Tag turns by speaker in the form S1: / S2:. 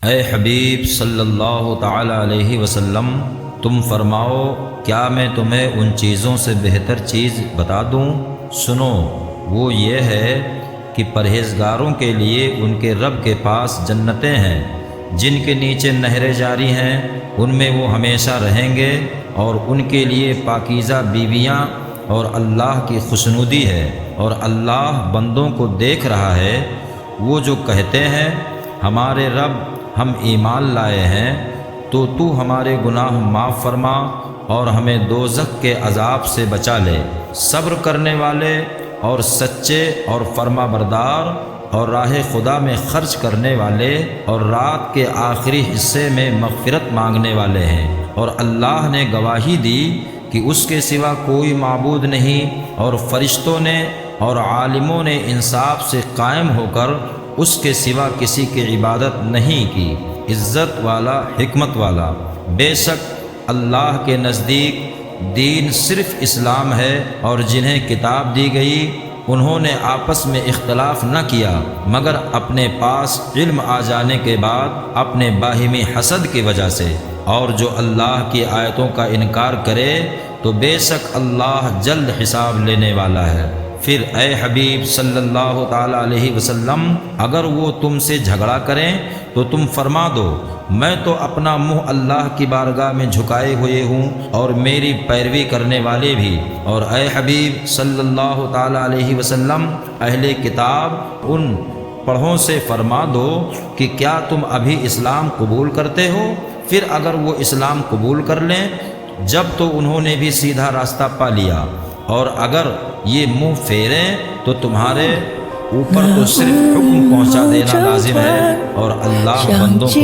S1: اے حبیب صلی اللہ تعالی علیہ وسلم، تم فرماؤ کیا میں تمہیں ان چیزوں سے بہتر چیز بتا دوں؟ سنو، وہ یہ ہے کہ پرہیزگاروں کے لیے ان کے رب کے پاس جنتیں ہیں جن کے نیچے نہریں جاری ہیں، ان میں وہ ہمیشہ رہیں گے، اور ان کے لیے پاکیزہ بیویاں اور اللہ کی خوشنودی ہے، اور اللہ بندوں کو دیکھ رہا ہے۔ وہ جو کہتے ہیں ہمارے رب ہم ایمان لائے ہیں، تو ہمارے گناہ معاف فرما اور ہمیں دوزخ کے عذاب سے بچا لے۔ صبر کرنے والے اور سچے اور فرما بردار اور راہ خدا میں خرچ کرنے والے اور رات کے آخری حصے میں مغفرت مانگنے والے ہیں، اور اللہ نے گواہی دی کہ اس کے سوا کوئی معبود نہیں، اور فرشتوں نے اور عالموں نے انصاف سے قائم ہو کر اس کے سوا کسی کی عبادت نہیں کی، عزت والا حکمت والا۔ بے شک اللہ کے نزدیک دین صرف اسلام ہے، اور جنہیں کتاب دی گئی انہوں نے آپس میں اختلاف نہ کیا مگر اپنے پاس علم آ جانے کے بعد اپنے باہمی حسد کی وجہ سے، اور جو اللہ کی آیتوں کا انکار کرے تو بے شک اللہ جلد حساب لینے والا ہے۔ پھر اے حبیب صلی اللہ تعالی علیہ وسلم، اگر وہ تم سے جھگڑا کریں تو تم فرما دو میں تو اپنا منہ اللہ کی بارگاہ میں جھکائے ہوئے ہوں، اور میری پیروی کرنے والے بھی۔ اور اے حبیب صلی اللہ تعالی علیہ وسلم، اہل کتاب ان پڑھوں سے فرما دو کہ کیا تم ابھی اسلام قبول کرتے ہو؟ پھر اگر وہ اسلام قبول کر لیں جب تو انہوں نے بھی سیدھا راستہ پا لیا، اور اگر یہ منہ پھیریں تو تمہارے اوپر تو صرف حکم پہنچا دینا لازم ہے، اور اللہ بندوں کو